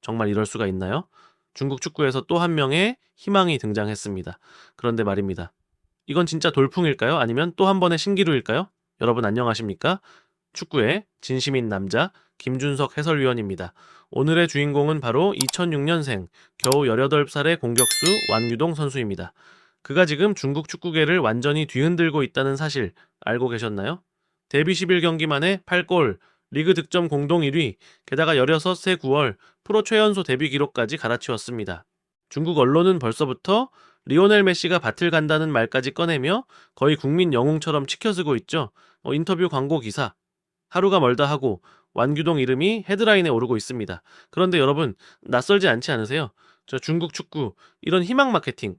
정말 이럴 수가 있나요? 중국 축구에서 또 한 명의 희망이 등장했습니다. 그런데 말입니다. 이건 진짜 돌풍일까요? 아니면 또 한 번의 신기루일까요? 여러분 안녕하십니까? 축구의 진심인 남자 김준석 해설위원입니다. 오늘의 주인공은 바로 2006년생 겨우 18살의 공격수 완규동 선수입니다. 그가 지금 중국 축구계를 완전히 뒤흔들고 있다는 사실 알고 계셨나요? 데뷔 11경기 만에 8골, 리그 득점 공동 1위, 게다가 16세 9월 프로 최연소 데뷔 기록까지 갈아치웠습니다. 중국 언론은 벌써부터 리오넬 메시가 밭을 간다는 말까지 꺼내며 거의 국민 영웅처럼 치켜쓰고 있죠. 인터뷰 광고 기사, 하루가 멀다 하고 완규동 이름이 헤드라인에 오르고 있습니다. 그런데 여러분, 낯설지 않지 않으세요? 저 중국 축구, 이런 희망 마케팅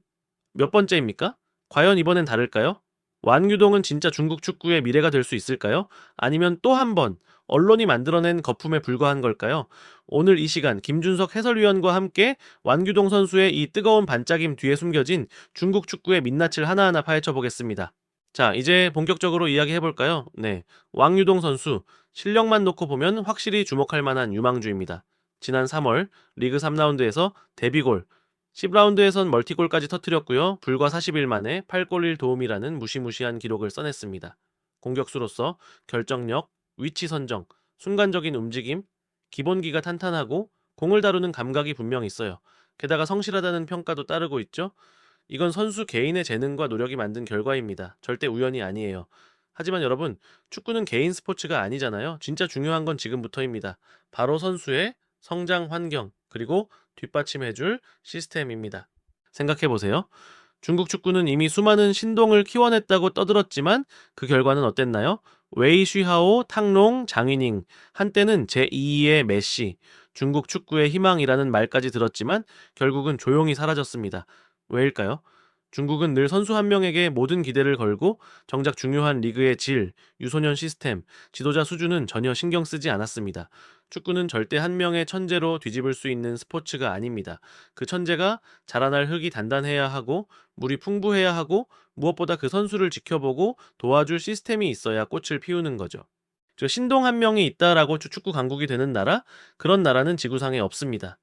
몇 번째입니까? 과연 이번엔 다를까요? 완규동은 진짜 중국 축구의 미래가 될 수 있을까요? 아니면 또 한 번 언론이 만들어낸 거품에 불과한 걸까요? 오늘 이 시간 김준석 해설위원과 함께 완규동 선수의 이 뜨거운 반짝임 뒤에 숨겨진 중국 축구의 민낯을 하나하나 파헤쳐 보겠습니다. 자, 이제 본격적으로 이야기해볼까요? 네, 왕유동 선수, 실력만 놓고 보면 확실히 주목할 만한 유망주입니다. 지난 3월 리그 3라운드에서 데뷔골, 10라운드에선 멀티골까지 터뜨렸고요. 불과 40일 만에 8골 1도움이라는 무시무시한 기록을 써냈습니다. 공격수로서 결정력, 위치 선정, 순간적인 움직임, 기본기가 탄탄하고 공을 다루는 감각이 분명 있어요. 게다가 성실하다는 평가도 따르고 있죠. 이건 선수 개인의 재능과 노력이 만든 결과입니다. 절대 우연이 아니에요. 하지만 여러분, 축구는 개인 스포츠가 아니잖아요. 진짜 중요한 건 지금부터입니다. 바로 선수의 성장 환경, 그리고 뒷받침해줄 시스템입니다. 생각해보세요. 중국 축구는 이미 수많은 신동을 키워냈다고 떠들었지만 그 결과는 어땠나요? 웨이 쉬하오, 탕롱, 장이닝, 한때는 제2의 메시, 중국 축구의 희망이라는 말까지 들었지만 결국은 조용히 사라졌습니다. 왜일까요? 중국은 늘 선수 한 명에게 모든 기대를 걸고 정작 중요한 리그의 질, 유소년 시스템, 지도자 수준은 전혀 신경 쓰지 않았습니다. 축구는 절대 한 명의 천재로 뒤집을 수 있는 스포츠가 아닙니다. 그 천재가 자라날 흙이 단단해야 하고 물이 풍부해야 하고 무엇보다 그 선수를 지켜보고 도와줄 시스템이 있어야 꽃을 피우는 거죠. 저 신동 한 명이 있다라고 축구 강국이 되는 나라? 그런 나라는 지구상에 없습니다.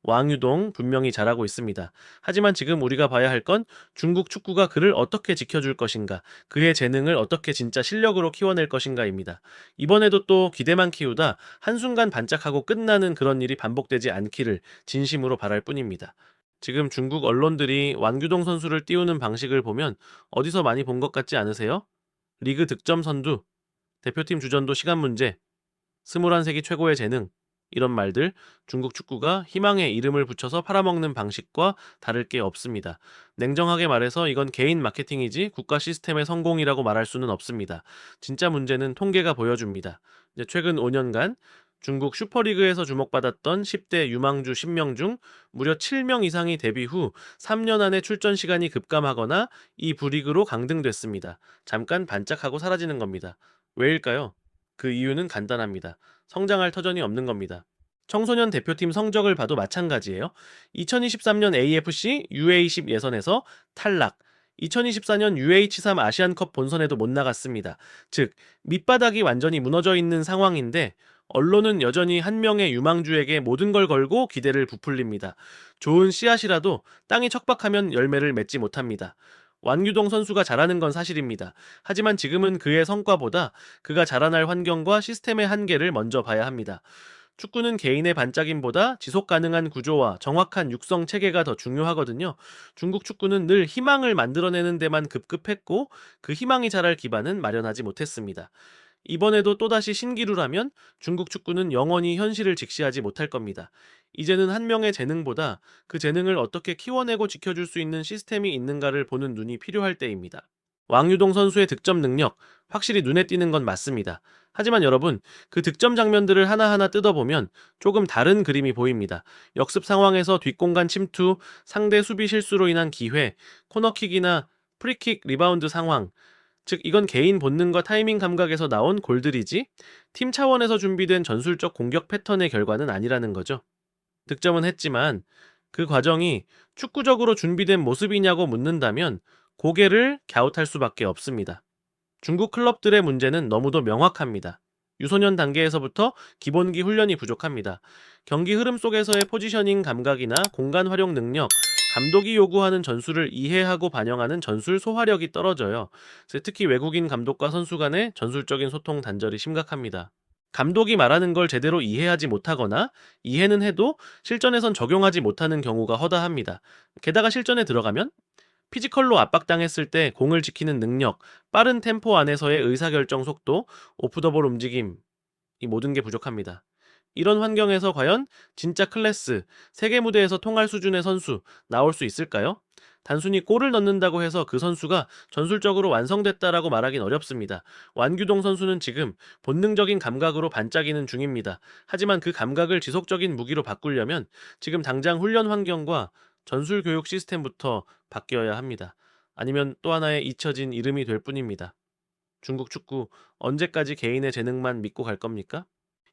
왕유동 분명히 잘하고 있습니다. 하지만 지금 우리가 봐야 할 건 중국 축구가 그를 어떻게 지켜줄 것인가, 그의 재능을 어떻게 진짜 실력으로 키워낼 것인가입니다. 이번에도 또 기대만 키우다 한순간 반짝하고 끝나는 그런 일이 반복되지 않기를 진심으로 바랄 뿐입니다. 지금 중국 언론들이 왕규동 선수를 띄우는 방식을 보면 어디서 많이 본 것 같지 않으세요? 리그 득점 선두, 대표팀 주전도 시간 문제, 21세기 최고의 재능, 이런 말들, 중국 축구가 희망의 이름을 붙여서 팔아먹는 방식과 다를 게 없습니다. 냉정하게 말해서 이건 개인 마케팅이지 국가 시스템의 성공이라고 말할 수는 없습니다. 진짜 문제는 통계가 보여줍니다. 이제 최근 5년간 중국 슈퍼리그에서 주목받았던 10대 유망주 10명 중 무려 7명 이상이 데뷔 후 3년 안에 출전 시간이 급감하거나 이 부리그로 강등됐습니다. 잠깐 반짝하고 사라지는 겁니다. 왜일까요? 그 이유는 간단합니다. 성장할 터전이 없는 겁니다. 청소년 대표팀 성적을 봐도 마찬가지예요. 2023년 AFC UA10 예선에서 탈락, 2024년 UH3 아시안컵 본선에도 못 나갔습니다. 즉, 밑바닥이 완전히 무너져 있는 상황인데 언론은 여전히 한 명의 유망주에게 모든 걸 걸고 기대를 부풀립니다. 좋은 씨앗이라도 땅이 척박하면 열매를 맺지 못합니다. 완규동 선수가 잘하는 건 사실입니다. 하지만 지금은 그의 성과보다 그가 자라날 환경과 시스템의 한계를 먼저 봐야 합니다. 축구는 개인의 반짝임보다 지속 가능한 구조와 정확한 육성 체계가 더 중요하거든요. 중국 축구는 늘 희망을 만들어내는 데만 급급했고 그 희망이 자랄 기반은 마련하지 못했습니다. 이번에도 또다시 신기루라면 중국 축구는 영원히 현실을 직시하지 못할 겁니다. 이제는 한 명의 재능보다 그 재능을 어떻게 키워내고 지켜줄 수 있는 시스템이 있는가를 보는 눈이 필요할 때입니다. 왕유동 선수의 득점 능력, 확실히 눈에 띄는 건 맞습니다. 하지만 여러분, 그 득점 장면들을 하나하나 뜯어보면 조금 다른 그림이 보입니다. 역습 상황에서 뒷공간 침투, 상대 수비 실수로 인한 기회, 코너킥이나 프리킥 리바운드 상황, 즉 이건 개인 본능과 타이밍 감각에서 나온 골들이지 팀 차원에서 준비된 전술적 공격 패턴의 결과는 아니라는 거죠. 득점은 했지만 그 과정이 축구적으로 준비된 모습이냐고 묻는다면 고개를 갸웃할 수밖에 없습니다. 중국 클럽들의 문제는 너무도 명확합니다. 유소년 단계에서부터 기본기 훈련이 부족합니다. 경기 흐름 속에서의 포지셔닝 감각이나 공간 활용 능력, 감독이 요구하는 전술을 이해하고 반영하는 전술 소화력이 떨어져요. 그래서 특히 외국인 감독과 선수 간의 전술적인 소통 단절이 심각합니다. 감독이 말하는 걸 제대로 이해하지 못하거나 이해는 해도 실전에선 적용하지 못하는 경우가 허다합니다. 게다가 실전에 들어가면 피지컬로 압박당했을 때 공을 지키는 능력, 빠른 템포 안에서의 의사결정 속도, 오프더볼 움직임, 이 모든 게 부족합니다. 이런 환경에서 과연 진짜 클래스, 세계 무대에서 통할 수준의 선수 나올 수 있을까요? 단순히 골을 넣는다고 해서 그 선수가 전술적으로 완성됐다라고 말하긴 어렵습니다. 완규동 선수는 지금 본능적인 감각으로 반짝이는 중입니다. 하지만 그 감각을 지속적인 무기로 바꾸려면 지금 당장 훈련 환경과 전술 교육 시스템부터 바뀌어야 합니다. 아니면 또 하나의 잊혀진 이름이 될 뿐입니다. 중국 축구 언제까지 개인의 재능만 믿고 갈 겁니까?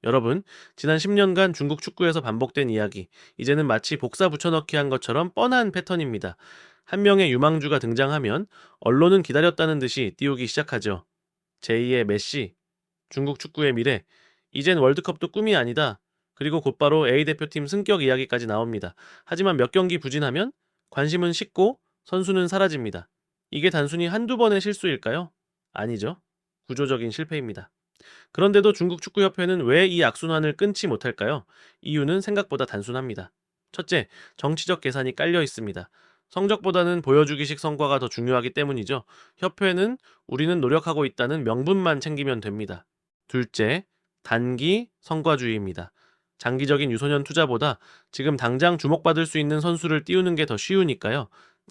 여러분, 지난 10년간 중국 축구에서 반복된 이야기, 이제는 마치 복사 붙여넣기 한 것처럼 뻔한 패턴입니다. 한 명의 유망주가 등장하면 언론은 기다렸다는 듯이 띄우기 시작하죠. 제2의 메시, 중국 축구의 미래, 이젠 월드컵도 꿈이 아니다. 그리고 곧바로 A 대표팀 승격 이야기까지 나옵니다. 하지만 몇 경기 부진하면 관심은 식고 선수는 사라집니다. 이게 단순히 한두 번의 실수일까요? 아니죠. 구조적인 실패입니다. 그런데도 중국 축구협회는 왜 이 악순환을 끊지 못할까요? 이유는 생각보다 단순합니다. 첫째, 정치적 계산이 깔려 있습니다. 성적보다는 보여주기식 성과가 더 중요하기 때문이죠. 협회는 우리는 노력하고 있다는 명분만 챙기면 됩니다. 둘째, 단기 성과주의입니다. 장기적인 유소년 투자보다 지금 당장 주목받을 수 있는 선수를 띄우는 게 더 쉬우니까요.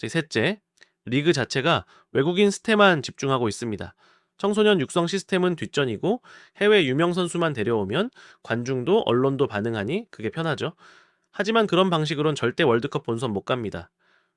셋째, 리그 자체가 외국인 스태만 집중하고 있습니다. 청소년 육성 시스템은 뒷전이고 해외 유명 선수만 데려오면 관중도 언론도 반응하니 그게 편하죠. 하지만 그런 방식으론 절대 월드컵 본선 못 갑니다.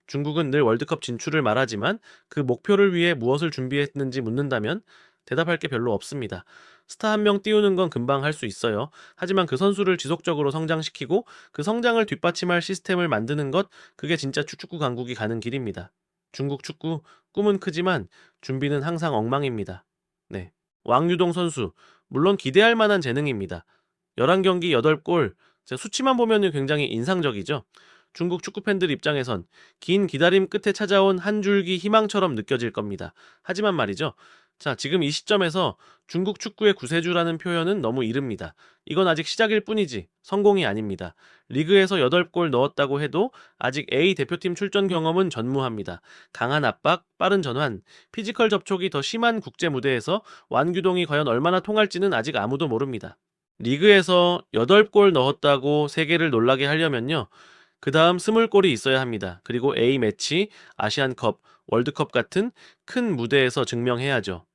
중국은 늘 월드컵 진출을 말하지만 그 목표를 위해 무엇을 준비했는지 묻는다면 대답할 게 별로 없습니다. 스타 한 명 띄우는 건 금방 할 수 있어요. 하지만 그 선수를 지속적으로 성장시키고 그 성장을 뒷받침할 시스템을 만드는 것, 그게 진짜 축구 강국이 가는 길입니다. 중국 축구, 꿈은 크지만 준비는 항상 엉망입니다. 네. 왕유동 선수, 물론 기대할 만한 재능입니다. 11경기 8골, 수치만 보면 굉장히 인상적이죠. 중국 축구 팬들 입장에선 긴 기다림 끝에 찾아온 한 줄기 희망처럼 느껴질 겁니다. 하지만 말이죠. 자, 지금 이 시점에서 중국 축구의 구세주라는 표현은 너무 이릅니다. 이건 아직 시작일 뿐이지 성공이 아닙니다. 리그에서 8골 넣었다고 해도 아직 A 대표팀 출전 경험은 전무합니다. 강한 압박, 빠른 전환, 피지컬 접촉이 더 심한 국제 무대에서 완규동이 과연 얼마나 통할지는 아직 아무도 모릅니다. 리그에서 8골 넣었다고 세계를 놀라게 하려면요. 그 다음 20골이 있어야 합니다. 그리고 A매치, 아시안컵, 월드컵 같은 큰 무대에서 증명해야죠.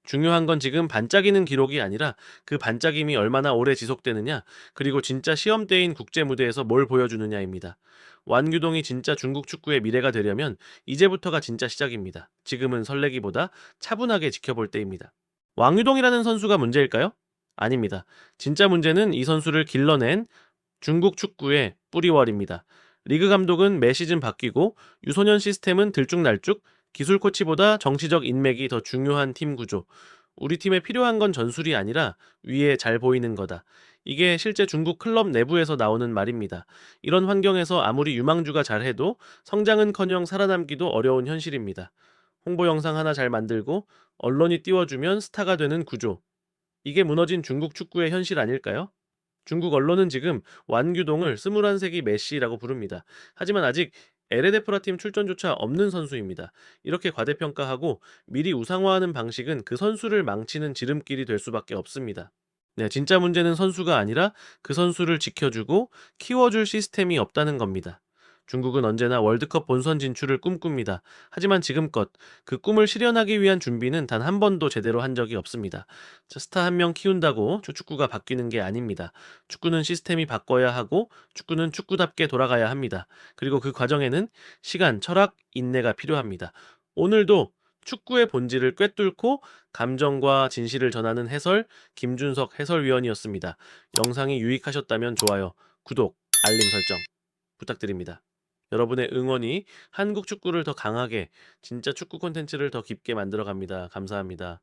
중요한 건 지금 반짝이는 기록이 아니라 그 반짝임이 얼마나 오래 지속되느냐, 그리고 진짜 시험대인 국제 무대에서 뭘 보여주느냐입니다. 완규동이 진짜 중국 축구의 미래가 되려면 이제부터가 진짜 시작입니다. 지금은 설레기보다 차분하게 지켜볼 때입니다. 왕유동이라는 선수가 문제일까요? 아닙니다. 진짜 문제는 이 선수를 길러낸 중국 축구의 뿌리월입니다. 리그 감독은 매 시즌 바뀌고 유소년 시스템은 들쭉날쭉, 기술 코치보다 정치적 인맥이 더 중요한 팀 구조. 우리 팀에 필요한 건 전술이 아니라 위에 잘 보이는 거다. 이게 실제 중국 클럽 내부에서 나오는 말입니다. 이런 환경에서 아무리 유망주가 잘해도 성장은커녕 살아남기도 어려운 현실입니다. 홍보 영상 하나 잘 만들고 언론이 띄워주면 스타가 되는 구조. 이게 무너진 중국 축구의 현실 아닐까요? 중국 언론은 지금 완규동을 21세기 메시라고 부릅니다. 하지만 아직 에레데프라 팀 출전조차 없는 선수입니다. 이렇게 과대평가하고 미리 우상화하는 방식은 그 선수를 망치는 지름길이 될 수밖에 없습니다. 네, 진짜 문제는 선수가 아니라 그 선수를 지켜주고 키워줄 시스템이 없다는 겁니다. 중국은 언제나 월드컵 본선 진출을 꿈꿉니다. 하지만 지금껏 그 꿈을 실현하기 위한 준비는 단 한 번도 제대로 한 적이 없습니다. 자, 스타 한 명 키운다고 축구가 바뀌는 게 아닙니다. 축구는 시스템이 바꿔야 하고 축구는 축구답게 돌아가야 합니다. 그리고 그 과정에는 시간, 철학, 인내가 필요합니다. 오늘도 축구의 본질을 꿰뚫고 감정과 진실을 전하는 해설, 김준석 해설위원이었습니다. 영상이 유익하셨다면 좋아요, 구독, 알림 설정 부탁드립니다. 여러분의 응원이 한국 축구를 더 강하게, 진짜 축구 콘텐츠를 더 깊게 만들어 갑니다. 감사합니다.